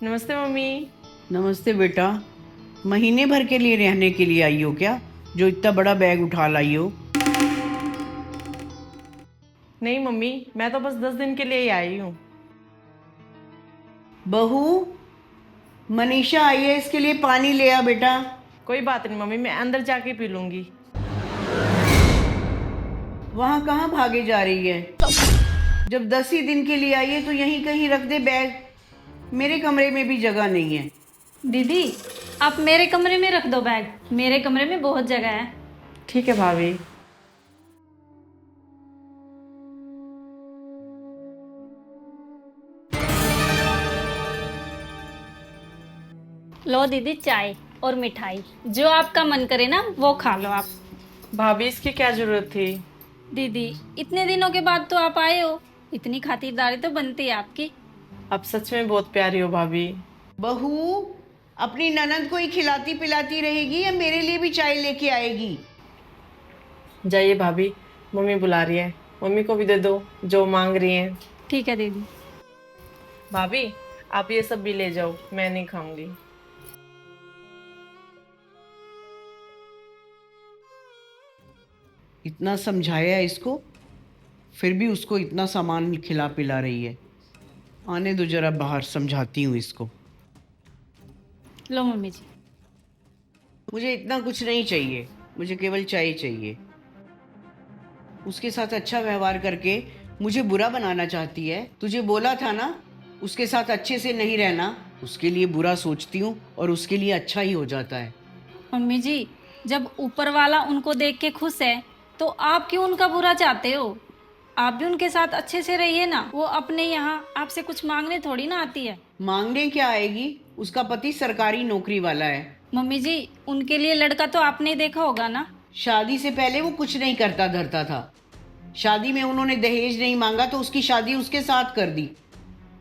नमस्ते मम्मी। नमस्ते बेटा। महीने भर के लिए रहने के लिए आई हो क्या, जो इतना बड़ा बैग उठा लाई हो? नहीं मम्मी, मैं तो बस 10 दिन के लिए ही आई हूँ। बहू, मनीषा आई है, इसके लिए पानी ले आ बेटा। कोई बात नहीं मम्मी, मैं अंदर जाके पी लूंगी। वहाँ कहाँ भागे जा रही है? जब 10 ही दिन के लिए आई है तो यहीं कहीं रख दे बैग। मेरे कमरे में भी जगह नहीं है। दीदी, आप मेरे कमरे में रख दो बैग, मेरे कमरे में बहुत जगह है। ठीक है भाभी। लो दीदी, चाय और मिठाई, जो आपका मन करे ना वो खा लो आप। भाभी इसकी क्या जरूरत थी? दीदी, इतने दिनों के बाद तो आप आए हो, इतनी खातिरदारी तो बनती है आपकी। आप सच में बहुत प्यारी हो भाभी। बहू, अपनी ननद को ही खिलाती पिलाती रहेगी या मेरे लिए भी चाय लेके आएगी? जाइए भाभी, मम्मी बुला रही है। मम्मी को भी दे दो जो मांग रही है। ठीक है दीदी। भाभी आप ये सब भी ले जाओ, मैं नहीं खाऊंगी। इतना समझाया इसको, फिर भी उसको इतना सामान खिला पिला रही है। आने दो जरा बाहर, समझाती हूँ इसको। लो मम्मी जी। मुझे इतना कुछ नहीं चाहिए, मुझे केवल चाय चाहिए। उसके साथ अच्छा व्यवहार करके मुझे बुरा बनाना चाहती है। तुझे बोला था ना उसके साथ अच्छे से नहीं रहना। उसके लिए बुरा सोचती हूँ और उसके लिए अच्छा ही हो जाता है। मम्मी जी, जब ऊपर वाला उनको देख के खुश है तो आप क्यों उनका बुरा चाहते हो? आप भी उनके साथ अच्छे से रहिए ना, वो अपने यहाँ आपसे कुछ मांगने थोड़ी ना आती है। मांगने क्या आएगी, उसका पति सरकारी नौकरी वाला है। मम्मी जी, उनके लिए लड़का तो आपने देखा होगा ना। शादी से पहले वो कुछ नहीं करता धरता था। शादी में उन्होंने दहेज नहीं मांगा तो उसकी शादी उसके साथ कर दी,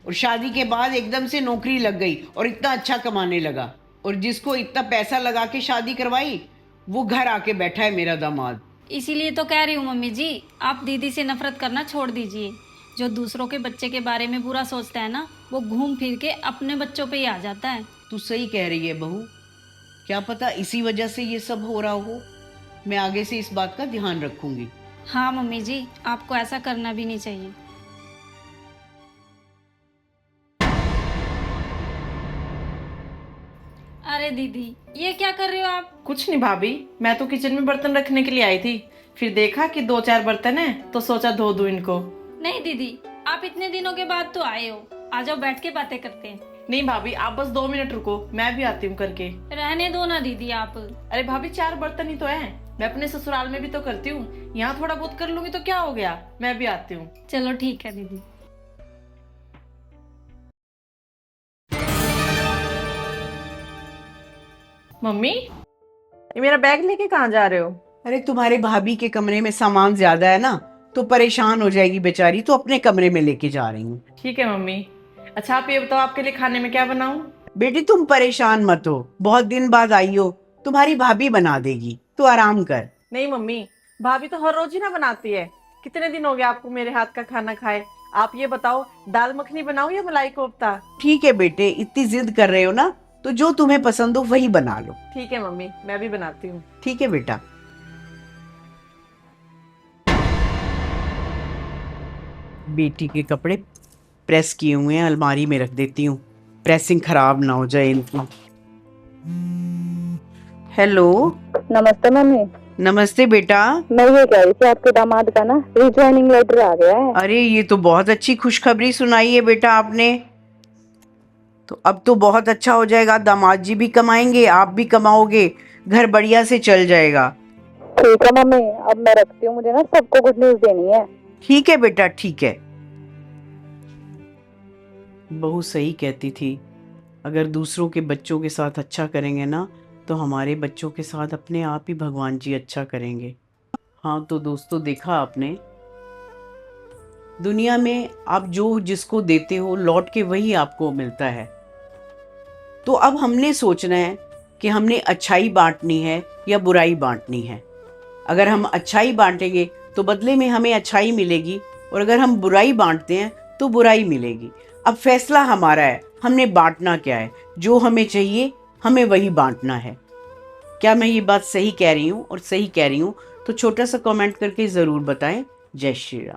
और शादी के बाद एकदम से नौकरी लग गई और इतना अच्छा कमाने लगा। और जिसको इतना पैसा लगा के शादी करवाई वो घर आके बैठा है मेरा दामाद। इसीलिए तो कह रही हूँ मम्मी जी, आप दीदी से नफरत करना छोड़ दीजिए। जो दूसरों के बच्चे के बारे में बुरा सोचता है ना, वो घूम फिर के अपने बच्चों पे ही आ जाता है। तू सही कह रही है बहू, क्या पता इसी वजह से ये सब हो रहा हो। मैं आगे से इस बात का ध्यान रखूंगी। हाँ मम्मी जी, आपको ऐसा करना भी नहीं चाहिए। अरे दीदी, ये क्या कर रहे हो आप? कुछ नहीं भाभी, मैं तो किचन में बर्तन रखने के लिए आई थी। फिर देखा कि 2-4 बर्तन है तो सोचा धो दूं इनको। नहीं दीदी, आप इतने दिनों के बाद तो आए हो, आ जाओ बैठ के बातें करते हैं। नहीं भाभी, आप बस 2 मिनट रुको, मैं भी आती हूँ करके। रहने दो ना दीदी आप। अरे भाभी 4 बर्तन ही तो हैं, मैं अपने ससुराल में भी तो करती हूँ, यहाँ थोड़ा बहुत कर लूंगी तो क्या हो गया, मैं भी आती हूँ। चलो ठीक है दीदी। मम्मी, ये मेरा बैग लेके कहाँ जा रहे हो? अरे तुम्हारे भाभी के कमरे में सामान ज्यादा है ना, तो परेशान हो जाएगी बेचारी, तो अपने कमरे में लेके जा रही हूँ। ठीक है मम्मी। अच्छा आप ये बताओ, आपके लिए खाने में क्या बनाऊं? बेटी तुम परेशान मत हो, बहुत दिन बाद आई हो, तुम्हारी भाभी बना देगी, तू आराम कर। नहीं मम्मी, भाभी तो हर रोज ही ना बनाती है। कितने दिन हो गए आपको मेरे हाथ का खाना खाए? आप ये बताओ, दाल मखनी बनाऊं या मलाई कोफ्ता? ठीक है बेटे, इतनी जिद कर रहे हो ना, तो जो तुम्हें पसंद हो वही बना लो। ठीक है मम्मी, मैं भी बनाती हूँ। ठीक है बेटा। बेटी के कपड़े प्रेस किए हुए हैं, अलमारी में रख देती हूँ, प्रेसिंग खराब ना हो जाए इनकी। हेलो। नमस्ते मम्मी। नमस्ते बेटा। मैं ये कह रही थी, आपके दामाद का ना रिज्वाइनिंग लेटर आ गया है। अरे ये तो बहुत अच्छी खुशखबरी सुनाई है बेटा आपने। तो अब तो बहुत अच्छा हो जाएगा, दामाद जी भी कमाएंगे, आप भी कमाओगे, घर बढ़िया से चल जाएगा। ठीक है मम्मी, अब मैं रखती हूँ, मुझे ना सबको गुड न्यूज देनी है। ठीक है बेटा, ठीक है। बहू सही कहती थी, अगर दूसरों के बच्चों के साथ अच्छा करेंगे ना, तो हमारे बच्चों के साथ अपने आप ही भगवान जी अच्छा करेंगे। हाँ तो दोस्तों, देखा आपने, दुनिया में आप जो जिसको देते हो लौट के वही आपको मिलता है। तो अब हमने सोचना है कि हमने अच्छाई बांटनी है या बुराई बांटनी है। अगर हम अच्छाई बांटेंगे तो बदले में हमें अच्छाई मिलेगी, और अगर हम बुराई बांटते हैं तो बुराई मिलेगी। अब फैसला हमारा है, हमने बांटना क्या है, जो हमें चाहिए हमें वही बांटना है। क्या मैं ये बात सही कह रही हूँ? और सही कह रही हूँ तो छोटा सा कमेंट करके ज़रूर बताएं। जय श्री राम।